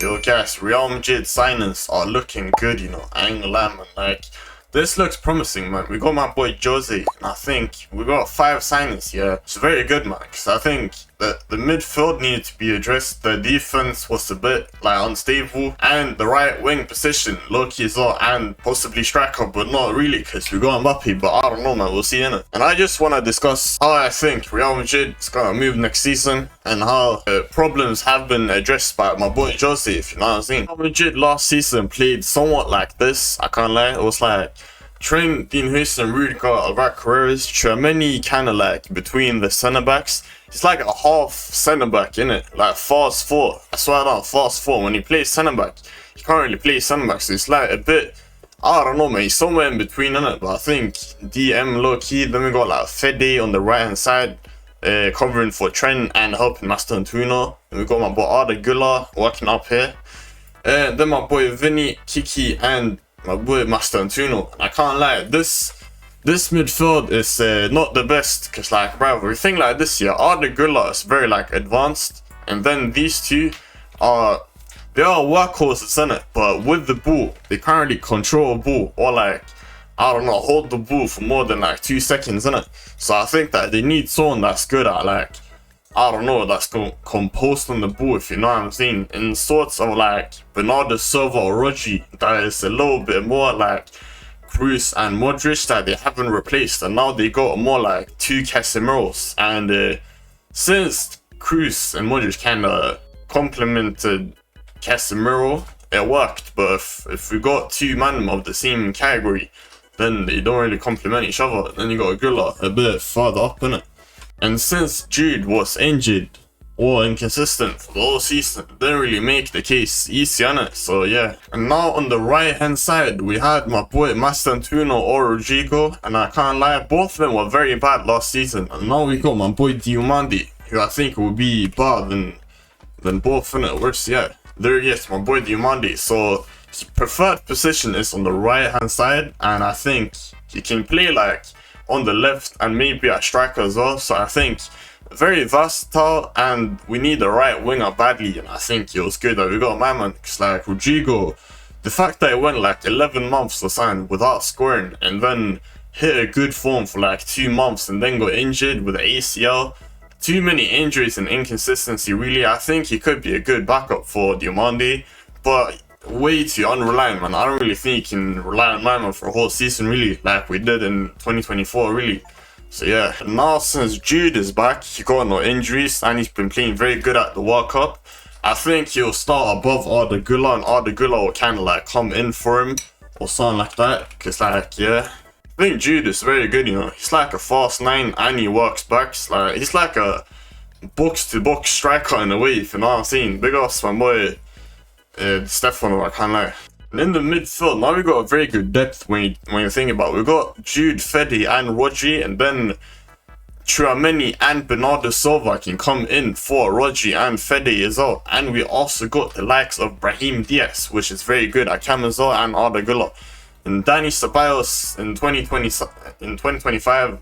Yo guys, Real Madrid signings are looking good, you know. I ain't gonna lie, man. Like, this looks promising, man. We got my boy Jose, and I think we got 5 signings here. It's very good, man, because I think that the midfield needed to be addressed. The defense was a bit, like, unstable, and the right wing position, low-key as well, and possibly striker, but not really, because we got Mbappe, but I don't know, man. We'll see, innit? And I just want to discuss how I think Real Madrid is going to move next season, and how problems have been addressed by my boy Jose, if you know what I'm saying. Real Madrid last season played somewhat like this, I can't lie. It was like Trent, Dean Huijsen, Rudiger, Alvaro Carreras, Tchouaméni kind of like between the centre backs. He's like a half centre back, innit? Like fast 4. I swear down, fast 4. When he plays centre back, he can't really play centre back, so it's like a bit, I don't know, man. He's somewhere in between, innit? But I think DM low key. Then we got like Fede on the right hand side, covering for Trent and helping Master Antuno. Then we got my boy Arda Güler working up here. Then my boy Vinny, Kiki, and my boy Master Antuno. I can't lie, this midfield is not the best, because like, bro, we think like this year, Arda Güler is very like advanced, and then these two are, they are workhorses in it, but with the ball, they can't really control a ball, or like, I don't know, hold the ball for more than like 2 seconds in it. So I think that they need someone that's good at like, I don't know, that's composed on the ball, if you know what I'm saying, in sorts of like Bernardo Silva or Rodri, that is a little bit more like Kroos and Modric that they haven't replaced, and now they got more like 2 Casemiros. And since Kroos and Modric kind of complemented Casemiro, it worked. But if we got 2 men of the same category, then they don't really complement each other. Then you got Güler a bit further up, innit? And since Jude was injured or inconsistent for the whole season, it didn't really make the case easy, innit? So yeah. And now on the right hand side, we had my boy Master Antuno or Rodrigo, and I can't lie, both of them were very bad last season. And now we got my boy Diomande, who I think will be better than both, innit? Worse, yeah. There he is, my boy Diomande. So his preferred position is on the right hand side, and I think he can play like on the left and maybe a striker as well. So I think very versatile, and we need a right winger badly, and I think it was good that we got my man, because like Rodrigo, the fact that it went like 11 months or something without scoring, and then hit a good form for like 2 months and then got injured with the ACL, too many injuries and inconsistency really. I think he could be a good backup for Diomande, but way too unreliant, man. I don't really think he can rely on my man for a whole season really, like we did in 2024 really. So yeah, now since Jude is back, he got no injuries, and he's been playing very good at the World Cup, I think he'll start above Arda Güler, and Arda Güler will kind of like come in for him or something like that. Because like, yeah, I think Jude is very good, you know. He's like a fast 9 and he works backs. Like, he's like a box-to-box striker in a way, if you know what I'm saying. Big ups my boy Stefano, I can't lie. And in the midfield, now we got a very good depth when you think about it. We got Jude, Fede, and Rodri, and then Tchouaméni and Bernardo Silva can come in for Rodri and Fede as well. And we also got the likes of Brahim Diaz, which is very good at Cam as well, and Arda Güler. And Dani Ceballos in 2025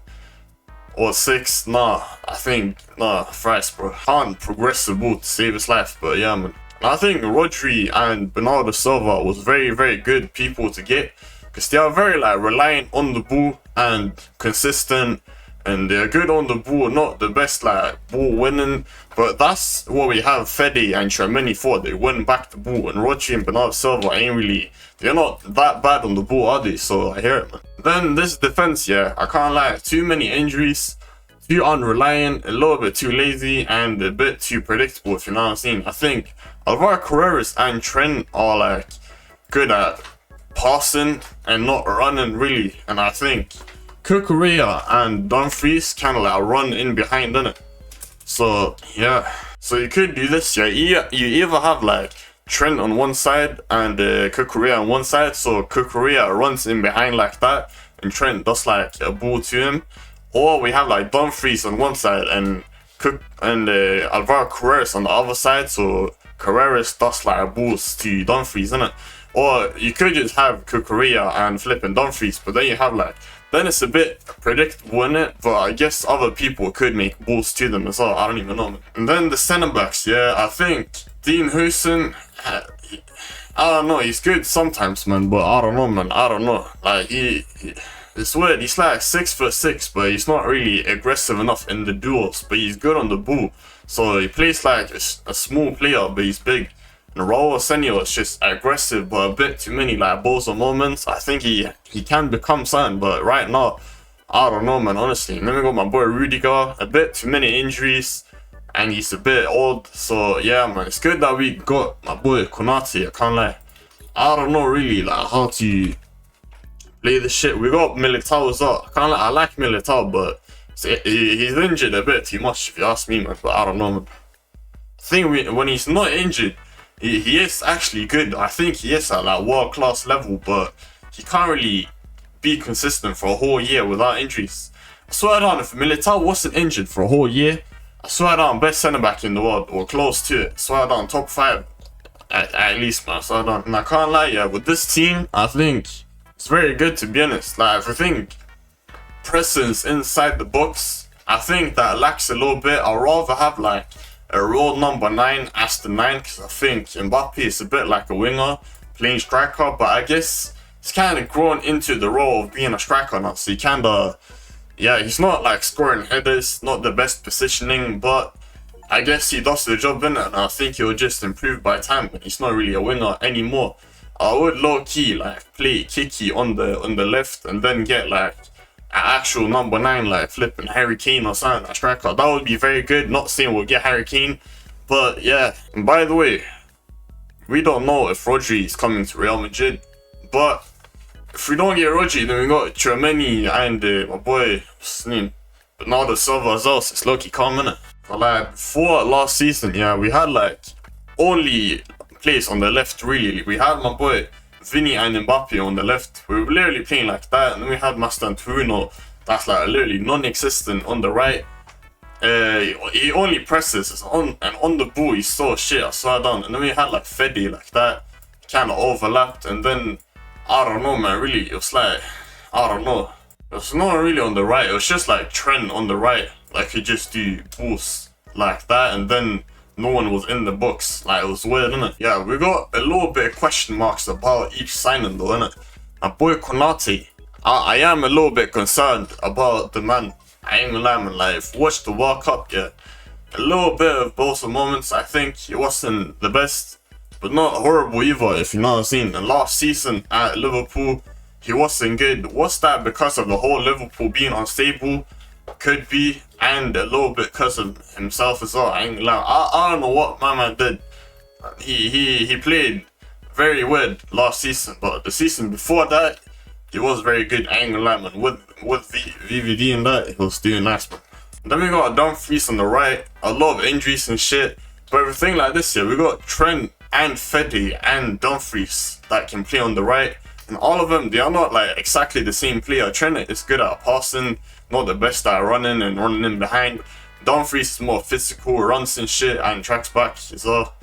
or 6, nah, I think, nah, Thrice, bro. Can't progress the ball to save his life, but yeah, man. I think Rodri and Bernardo Silva was very, very good people to get, because they are very like reliant on the ball and consistent, and they're good on the ball, not the best like ball winning, but that's what we have Fede and Tchouaméni for. They win back the ball, and Rodri and Bernardo Silva ain't really, they're not that bad on the ball, are they? So I hear it, man. Then this defense, yeah, I can't lie, too many injuries, too unreliant, a little bit too lazy, and a bit too predictable, if you know what I'm saying. I think Alvaro Carreras and Trent are like good at passing and not running really, and I think Cucurella and Dumfries kind of like run in behind, innit? So yeah, so you could do this, yeah. You either have like Trent on one side and Cucurella on one side, so Cucurella runs in behind like that, and Trent does like a ball to him, or we have like Dumfries on one side and Alvaro Carreras on the other side, so Carreras does like a boost to Dumfries, innit? Or you could just have Cucurella and flipping Dumfries, but then you have like, then it's a bit predictable, innit? But I guess other people could make balls to them as well, I don't even know, man. And then the centre backs, yeah, I think Dean Huijsen, I don't know, he's good sometimes, man, but I don't know, man, I don't know. Like, it's weird, he's like 6'6", but he's not really aggressive enough in the duels, but he's good on the ball. So he plays like a small player, but he's big. And Raul Senio is just aggressive, but a bit too many like balls or moments. I think he can become something, but right now, I don't know, man, honestly. And then we got my boy Rudiger, a bit too many injuries, and he's a bit old. So yeah, man, it's good that we got my boy Konate. I can't lie. I don't know really like how to play this shit. We got Militao as well. I can't lie, I like Militao, but he's injured a bit too much if you ask me, man. But I don't know, man. I think when he's not injured, he is actually good. I think he is at like world-class level, but he can't really be consistent for a whole year without injuries. I swear down, if Militao wasn't injured for a whole year, I swear down, best centre-back in the world, or close to it. I swear down, top 5 at least, man. I swear down. And I can't lie, yeah, with this team, I think it's very good, to be honest. Like, I think presence inside the box, I think that lacks a little bit. I'd rather have like a real number 9 as the 9, because I think Mbappe is a bit like a winger playing striker, but I guess he's kind of grown into the role of being a striker now, so he kind of, yeah, he's not like scoring headers, not the best positioning, but I guess he does the job in it, and I think he'll just improve by time. He's not really a winger anymore. I would low-key like play Kiki on the left and then get like an actual number 9, like flipping Harry Kane or something, a striker. That would be very good. Not saying we'll get Harry Kane, but yeah. And by the way, we don't know if Rodri is coming to Real Madrid, but if we don't get Rodri, then we got Tchouaméni and my boy, what's his name, Bernardo Silva as well. So it's low-key calm, innit? But like before last season, yeah, we had like only place on the left really. We had my boy Vinny and Mbappe on the left. We were literally playing like that, and then we had Mastantuono, that's like literally non-existent on the right. He only presses on the ball. He's so shit, I swear down. And then we had like Fede like that, kind of overlapped, and then I don't know, man. Really, it was like, I don't know. It was not really on the right. It was just like Trent on the right, like he just do balls like that, and then no one was in the box. Like, it was weird, innit? Yeah, we got a little bit of question marks about each signing though, innit? My boy Konate, I am a little bit concerned about the man. I ain't gonna lie, man. Like, if you watch the World Cup, yeah, a little bit of both moments. I think he wasn't the best, but not horrible either, if you know what I'm saying. And last season at Liverpool, he wasn't good. Was that because of the whole Liverpool being unstable? Could be, and a little bit because of himself as well. I ain't gonna lie. I don't know what my man did. He played very weird last season, but the season before that, he was very good. I ain't gonna lie, man. With VVD and that, he was doing nice, man. And then we got Dumfries on the right. A lot of injuries and shit. But everything like this here, we got Trent and Fede and Dumfries that can play on the right. And all of them, they are not like exactly the same player. Trent is good at passing, not the best at running and running in behind. Dumfries is more physical, runs and shit, and tracks back as well.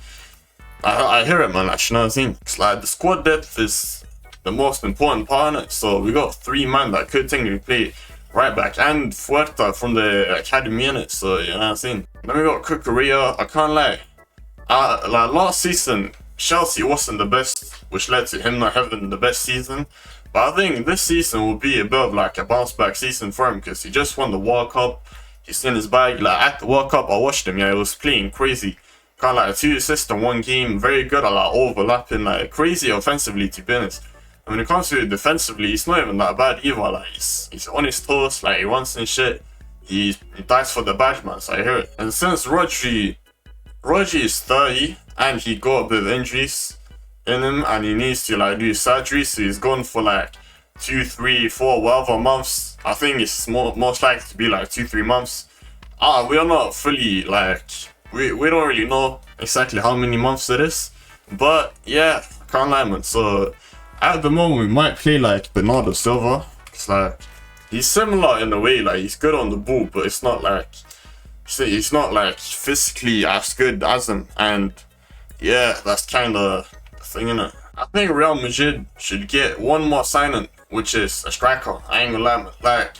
I hear it, man. Actually, you know what I'm saying? It's like the squad depth is the most important part in it. So we got 3 men that could technically play right back, and Fuerta from the academy in it. So you know what I'm saying? Then we got Cucurella. I can't lie. Like last season, Chelsea wasn't the best, which led to him not having the best season. But I think this season will be a bit of like a bounce back season for him, because he just won the World Cup. He's in his bag. Like at the World Cup, I watched him. Yeah, he was playing crazy. Got like 2 assists in 1 game. Very good at like overlapping, like crazy offensively, to be honest. And when it comes to it defensively, he's not even that bad either. Like he's on his toes. Like he runs and shit. He dies for the badge, man. So I hear it. And since Rodri is 30 and he got a bit of injuries in him, and he needs to like do surgery, so he's gone for like 2, 3, 4, whatever months. I think it's most likely to be like 2-3 months. We are not fully like, we don't really know exactly how many months it is, but yeah, I can't lie, man. So at the moment we might play like Bernardo Silva. It's like he's similar in a way, like he's good on the ball, but it's not like, he's not like physically as good as him. And yeah, that's kind of the thing, innit? I think Real Madrid should get one more signing, which is a striker. I ain't gonna lie, man. Like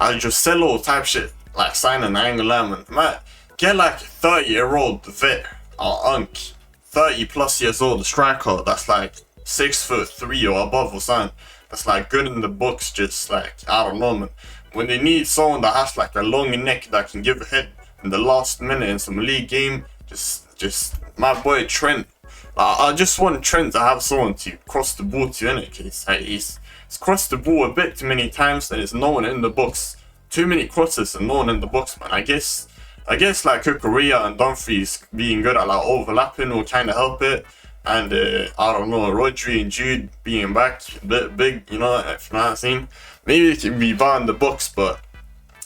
a Joselo type shit, like signing. I ain't gonna lie, man. Get like a 30-year-old vet or unk 30 plus years old striker that's like 6'3" or above or something. That's like good in the books, just like, I don't know, man. When they need someone that has like a long neck that can give a hit in the last minute in some league game, just my boy Trent. I just want Trent to have someone to cross the ball to, innit? Cause like, he's crossed the ball a bit too many times and there's no one in the box. Too many crosses and no one in the box, man. I guess like Kukurea and Dumfries being good at like overlapping will kind of help it. And I don't know, Rodri and Jude being back a bit big, you know, if you know what I'm saying. Maybe it can be bad in the books, but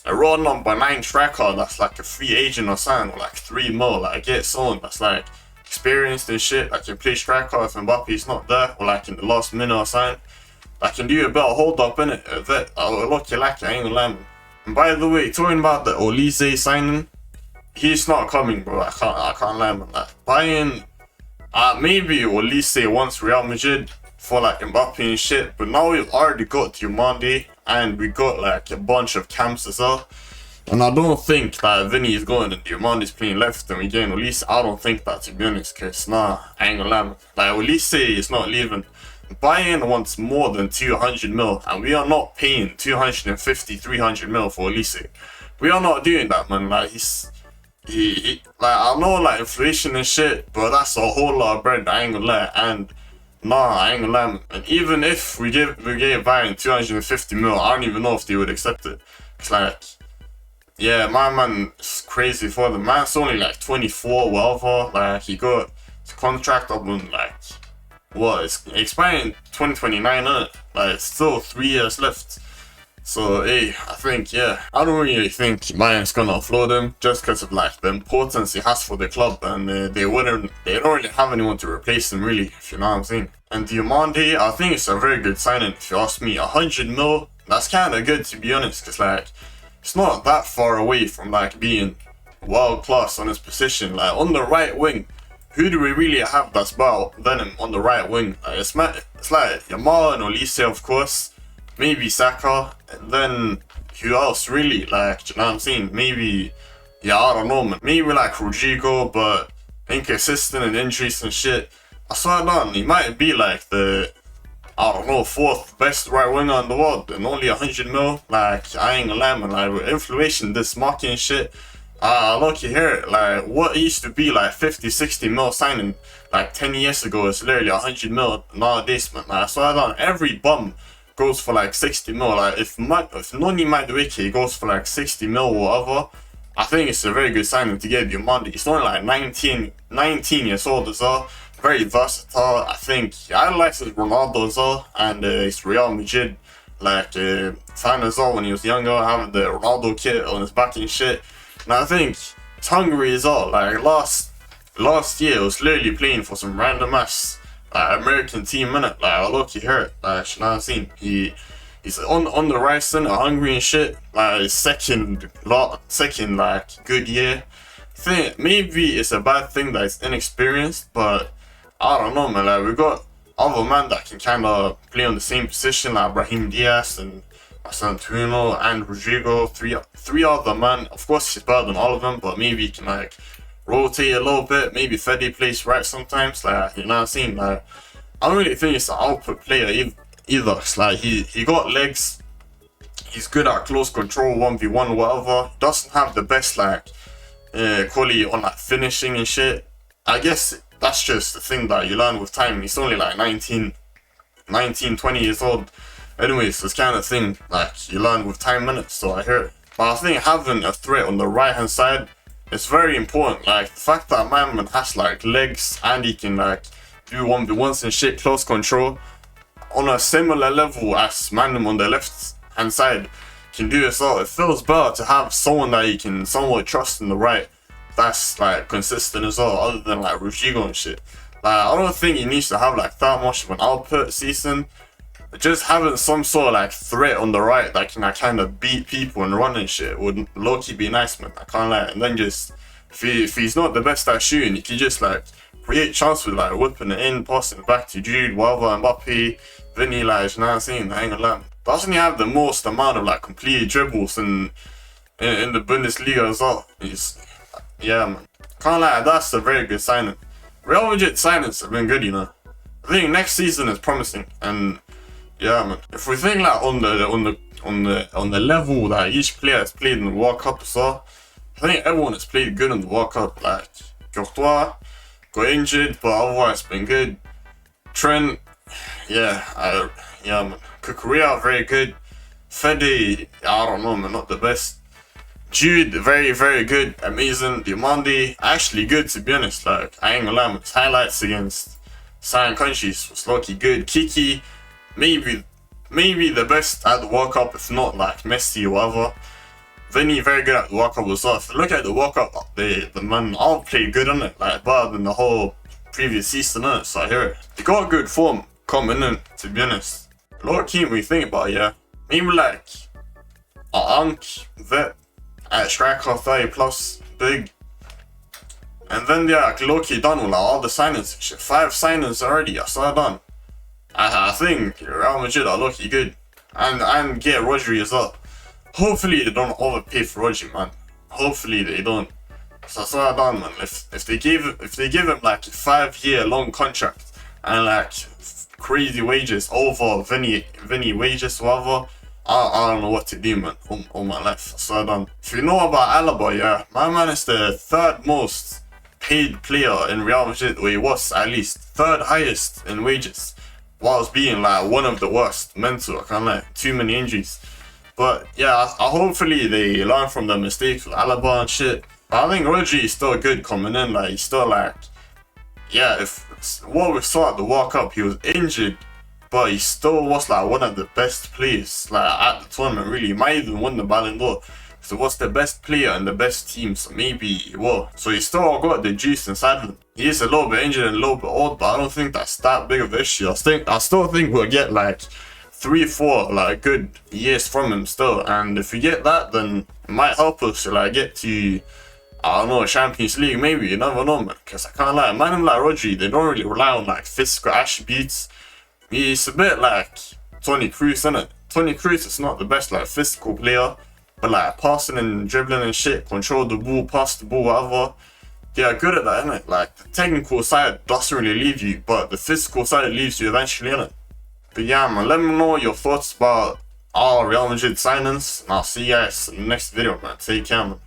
a raw number 9 striker that's like a free agent or something, or like 3 mil, like get someone that's like experienced and shit, like can play striker if Mbappe's not there, or like in the last minute or something. That can do a bit of hold up in it, a bit. I'll look you like I ain't gonna lie, man. And by the way, talking about the Olise signing, he's not coming, bro. I can't lie, man. Like, buying maybe Olise wants Real Madrid for like Mbappe and shit, but now we've already got Diomande and we got like a bunch of camps as well. And I don't think that Vinny is going and Diomande's playing left and we getting Olise. I don't think that, to be honest, cause nah, I ain't gonna lie, man. Like Olise is not leaving. Bayern wants more than 200 mil and we are not paying 250, 300 mil for Olise. We are not doing that, man. Like he like, I know like inflation and shit, but that's a whole lot of bread, I ain't gonna lie. And nah, I ain't gonna lie, man. And even if we gave Bayern 250 mil, I don't even know if they would accept it. It's like, yeah, my man's crazy for them. Man's only like 24, whatever. Like he got his contract up on like, what, it's expiring 2029, innit? Like, it's still 3 years left. So, hey, I think, yeah, I don't really think Bayern's gonna offload him just because of like the importance he has for the club, and they don't really have anyone to replace him, really, if you know what I'm saying. And Diomande, I think it's a very good signing, if you ask me. 100 mil, that's kind of good, to be honest, because like, it's not that far away from like being world class on his position. Like, on the right wing, who do we really have that's better than him on the right wing? Like, it's like Yamal and Olise, of course. Maybe Saka. And then who else really? Like, do you know what I'm saying? Maybe, yeah, I don't know, man. Maybe like Rodrigo, but inconsistent and injuries and shit. I swear down, he might be like the, I don't know, 4th best right winger in the world and only 100 mil. Like, I ain't gonna lie, man. Like, with inflation, this market and shit. Look, you hear it, like, what used to be like 50, 60 mil signing like 10 years ago is literally 100 mil nowadays, man. Like, so I don't, every bum goes for like 60 mil. Like, if Noni Madueke goes for like 60 mil or whatever, I think it's a very good signing to get Diomande. He's only like 19 years old as well. Very versatile. I think I like his Ronaldo as well, and his Real Madrid like fan as well when he was younger, having the Ronaldo kit on his back and shit. And I think it's hungry as well. Like last year, it was literally playing for some random ass American team, innit? Like, I look, he hurt. Like, you know what I'm saying? He's on the rise, innit? Hungry and shit. Like, his second like good year. I think maybe it's a bad thing that he's inexperienced, but I don't know, man. Like, we got other men that can kind of play on the same position, like Brahim Diaz and Santuno and Rodrigo, three other men. Of course, he's better than all of them, but maybe he can like rotate a little bit. Maybe Fede plays right sometimes. Like, you know what I'm saying? Like, I don't really think he's an output player either. It's like he got legs. He's good at close control, 1v1, whatever. Doesn't have the best like quality on like finishing and shit. I guess that's just the thing that you learn with time. He's only like 19, 20 years old. Anyways, this kind of thing, like, you learn with time, minutes, so I hear it. But I think having a threat on the right-hand side is very important. Like, the fact that my man has, like, legs and he can, like, do 1v1s and shit, close control, on a similar level as man on the left-hand side can do as well. It feels better to have someone that you can somewhat trust in the right that's, like, consistent as well, other than, like, Rodrigo and shit. Like, I don't think he needs to have, like, that much of an output season. Just having some sort of like threat on the right that can like kind of beat people and run and shit would low-key be nice, man. I can't lie. And then just if he's not the best at shooting, you can just like create chance with like whipping it in, passing it back to Jude, whatever, Mbappe, Vinny, like, you know what I'm saying? I ain't gonna lie. Doesn't he have the most amount of like completed dribbles in the Bundesliga as well? Yeah, man. Can't lie, that's a very good signing. Real Madrid signings have been good, you know. I think next season is promising, and yeah, man. If we think like on the level that each player has played in the World Cup as well, I think everyone has played good in the World Cup. Like Courtois got injured, but otherwise been good. Trent, yeah, man. Kukurea very good. Fede, I don't know, man, not the best. Jude, very, very good, amazing. Diomande, actually good, to be honest. Like, I ain't gonna lie, his highlights against certain countries was lucky good. Kiki, maybe the best at the World Cup, if not like Messi or whatever. Vinny, very good at the World Cup as well. If you look at the World Cup, the man all played good on it, like better than the whole previous season on it. So I hear it. They got good form coming in, to be honest. Low key, when we think about it, yeah, maybe like Ank, Vet at striker 30 plus, big. And then yeah, like low-key done with like all the signings. Shit, 5 signings already, I saw done. I think Real Madrid are low-key good. And get Rodri as well. Hopefully they don't overpay for Rodri, man. Hopefully they don't. So I saw done, man. If they give him like a 5-year long contract and like crazy wages over Vinny wages, whatever, I don't know what to do, man. All my life. So done. If you know about Alaba, yeah, my man is the 3rd most paid player in Real Madrid, or he was at least 3rd highest in wages, whilst being like one of the worst. Mental, I can't lie, too many injuries. But yeah, hopefully they learn from their mistakes with Alaba and shit. But I think Rodri is still good coming in. Like, he's still like, yeah, if what we saw at the World Cup, he was injured, but he still was like one of the best players like at the tournament. Really, he might even win the Ballon d'Or. So what's the best player and the best team? So maybe he will. So he's still got the juice inside of him. He is a little bit injured and a little bit old, but I don't think that's that big of an issue. I still think we'll get like 3-4 like good years from him still. And if we get that, then it might help us to like get to, I don't know, Champions League maybe. You never know, man. Because I can't lie, man like Rodri, they don't really rely on like physical attributes. He's a bit like Toni Kroos, innit? Toni Kroos is not the best like physical player, but like passing and dribbling and shit, control the ball, pass the ball, whatever. They are good at that, innit? Like the technical side doesn't really leave you, but the physical side leaves you eventually, innit? But yeah, man, let me know your thoughts about all Real Madrid signings, and I'll see you guys in the next video, man. Take care, man.